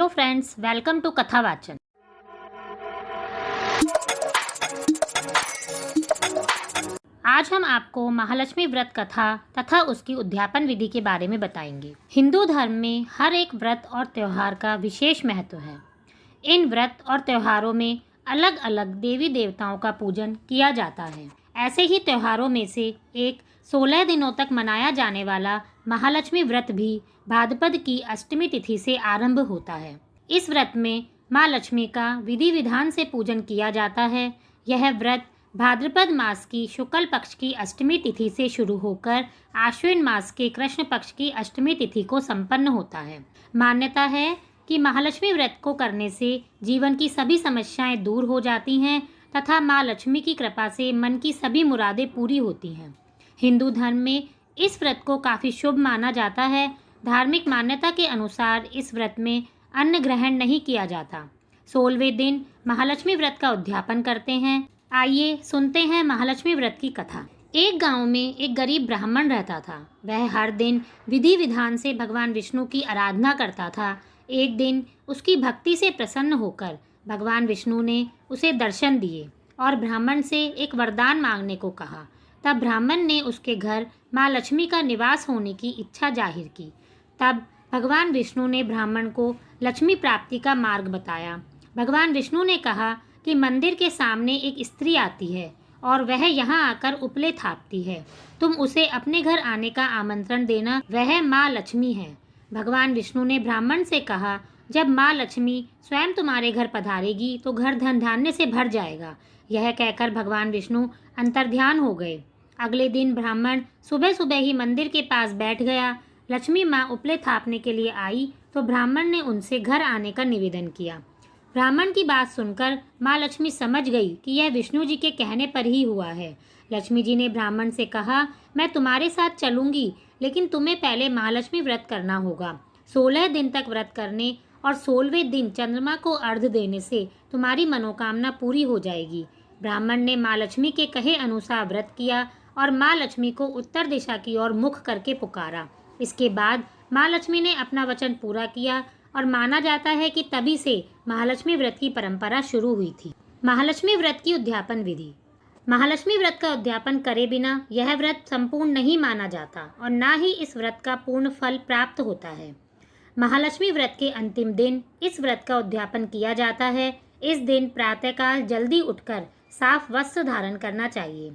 Hello friends, welcome to कथा वाचन। आज हम आपको महालक्ष्मी व्रत कथा तथा उसकी उद्यापन विधि के बारे में बताएंगे। हिंदू धर्म में हर एक व्रत और त्योहार का विशेष महत्व है। इन व्रत और त्योहारों में अलग अलग देवी देवताओं का पूजन किया जाता है। ऐसे ही त्योहारों में से एक 16 दिनों तक मनाया जाने वाला महालक्ष्मी व्रत भी भाद्रपद की अष्टमी तिथि से आरंभ होता है। इस व्रत में माँ लक्ष्मी का विधि विधान से पूजन किया जाता है। यह व्रत भाद्रपद मास की शुक्ल पक्ष की अष्टमी तिथि से शुरू होकर आश्विन मास के कृष्ण पक्ष की अष्टमी तिथि को संपन्न होता है। मान्यता है कि महालक्ष्मी व्रत को करने से जीवन की सभी समस्याएं दूर हो जाती हैं तथा माँ लक्ष्मी की कृपा से मन की सभी मुरादें पूरी होती हैं। हिंदू धर्म में इस व्रत को काफ़ी शुभ माना जाता है। धार्मिक मान्यता के अनुसार इस व्रत में अन्न ग्रहण नहीं किया जाता। 16वें दिन महालक्ष्मी व्रत का उद्यापन करते हैं। आइए सुनते हैं महालक्ष्मी व्रत की कथा। एक गांव में एक गरीब ब्राह्मण रहता था। वह हर दिन विधि विधान से भगवान विष्णु की आराधना करता था। एक दिन उसकी भक्ति से प्रसन्न होकर भगवान विष्णु ने उसे दर्शन दिए और ब्राह्मण से एक वरदान मांगने को कहा। तब ब्राह्मण ने उसके घर माँ लक्ष्मी का निवास होने की इच्छा जाहिर की। तब भगवान विष्णु ने ब्राह्मण को लक्ष्मी प्राप्ति का मार्ग बताया। भगवान विष्णु ने कहा कि मंदिर के सामने एक स्त्री आती है और वह यहाँ आकर उपले थापती है। तुम उसे अपने घर आने का आमंत्रण देना, वह माँ लक्ष्मी है। भगवान विष्णु ने ब्राह्मण से कहा, जब माँ लक्ष्मी स्वयं तुम्हारे घर पधारेगी तो घर धन धान्य से भर जाएगा। यह कहकर भगवान विष्णु अंतर्ध्यान हो गए। अगले दिन ब्राह्मण सुबह सुबह ही मंदिर के पास बैठ गया। लक्ष्मी माँ उपले थापने के लिए आई तो ब्राह्मण ने उनसे घर आने का निवेदन किया। ब्राह्मण की बात सुनकर माँ लक्ष्मी समझ गई कि यह विष्णु जी के कहने पर ही हुआ है। लक्ष्मी जी ने ब्राह्मण से कहा, मैं तुम्हारे साथ चलूंगी, लेकिन तुम्हें पहले महालक्ष्मी व्रत करना होगा। 16 दिन तक व्रत करने और 16वें दिन चंद्रमा को अर्घ्य देने से तुम्हारी मनोकामना पूरी हो जाएगी। ब्राह्मण ने माँ लक्ष्मी के कहे अनुसार व्रत किया और माँ लक्ष्मी को उत्तर दिशा की ओर मुख करके पुकारा। इसके बाद माँ लक्ष्मी ने अपना वचन पूरा किया और माना जाता है कि तभी से महालक्ष्मी व्रत की परंपरा शुरू हुई थी। महालक्ष्मी व्रत की उद्यापन विधि। महालक्ष्मी व्रत का उद्यापन करे बिना यह व्रत संपूर्ण नहीं माना जाता और ना ही इस व्रत का पूर्ण फल प्राप्त होता है। महालक्ष्मी व्रत के अंतिम दिन इस व्रत का उद्यापन किया जाता है। इस दिन प्रातःकाल जल्दी उठकर साफ वस्त्र धारण करना चाहिए।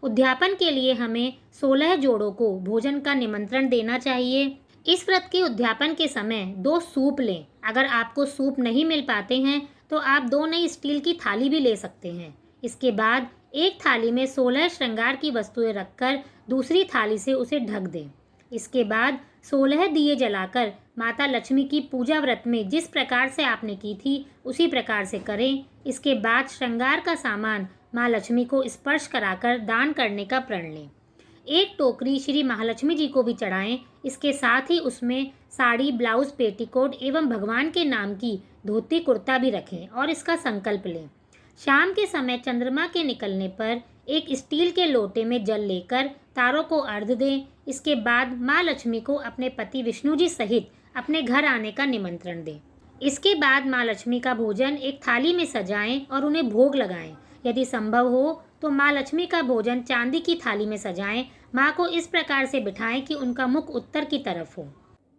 उद्यापन के लिए हमें 16 जोड़ों को भोजन का निमंत्रण देना चाहिए। इस व्रत के उद्यापन के समय 2 सूप लें। अगर आपको सूप नहीं मिल पाते हैं तो आप 2 नई स्टील की थाली भी ले सकते हैं। इसके बाद एक थाली में 16 श्रृंगार की वस्तुएं रखकर दूसरी थाली से उसे ढक दें। इसके बाद 16 दिए जलाकर माता लक्ष्मी की पूजा व्रत में जिस प्रकार से आपने की थी उसी प्रकार से करें। इसके बाद श्रृंगार का सामान माँ लक्ष्मी को स्पर्श कराकर दान करने का प्रण लें। एक टोकरी श्री महालक्ष्मी जी को भी चढ़ाएं। इसके साथ ही उसमें साड़ी, ब्लाउज, पेटीकोट एवं भगवान के नाम की धोती कुर्ता भी रखें और इसका संकल्प लें। शाम के समय चंद्रमा के निकलने पर एक स्टील के लोटे में जल लेकर तारों को अर्घ्य दें। इसके बाद माँ लक्ष्मी को अपने पति विष्णु जी सहित अपने घर आने का निमंत्रण दें। इसके बाद माँ लक्ष्मी का भोजन एक थाली में सजाएं और उन्हें भोग लगाएं। यदि संभव हो तो माँ लक्ष्मी का भोजन चांदी की थाली में सजाएं। माँ को इस प्रकार से बिठाएं कि उनका मुख उत्तर की तरफ हो।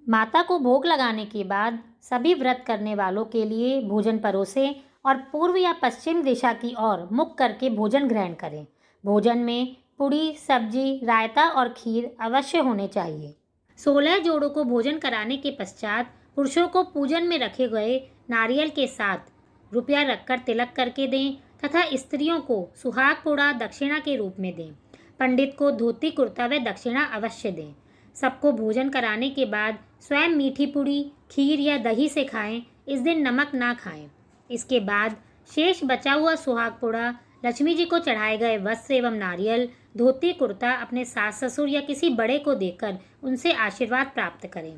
माता को भोग लगाने के बाद सभी व्रत करने वालों के लिए भोजन परोसें और पूर्व या पश्चिम दिशा की ओर मुख करके भोजन ग्रहण करें। भोजन में पूड़ी, सब्जी, रायता और खीर अवश्य होने चाहिए। 16 जोड़ों को भोजन कराने के पश्चात पुरुषों को पूजन में रखे गए नारियल के साथ रुपया रखकर तिलक करके दें तथा स्त्रियों को सुहाग पुड़ा दक्षिणा के रूप में दें। पंडित को धोती कुर्ता व दक्षिणा अवश्य दें। सबको भोजन कराने के बाद स्वयं मीठी पूड़ी, खीर या दही से खाएं। इस दिन नमक ना खाएं। इसके बाद शेष बचा हुआ सुहाग पुड़ा, लक्ष्मी जी को चढ़ाए गए वस्त्र एवं नारियल, धोती कुर्ता अपने सास ससुर या किसी बड़े को देकर उनसे आशीर्वाद प्राप्त करें।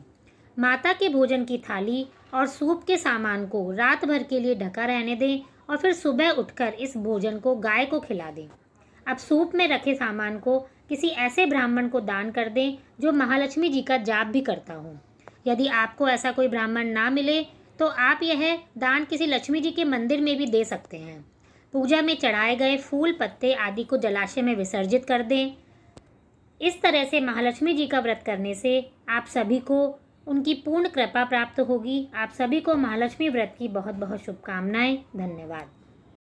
माता के भोजन की थाली और सूप के सामान को रात भर के लिए ढका रहने दें और फिर सुबह उठकर इस भोजन को गाय को खिला दें। अब सूप में रखे सामान को किसी ऐसे ब्राह्मण को दान कर दें जो महालक्ष्मी जी का जाप भी करता हो। यदि आपको ऐसा कोई ब्राह्मण ना मिले तो आप यह दान किसी लक्ष्मी जी के मंदिर में भी दे सकते हैं। पूजा में चढ़ाए गए फूल पत्ते आदि को जलाशय में विसर्जित कर दें। इस तरह से महालक्ष्मी जी का व्रत करने से आप सभी को उनकी पूर्ण कृपा प्राप्त होगी। आप सभी को महालक्ष्मी व्रत की बहुत बहुत शुभकामनाएं। धन्यवाद।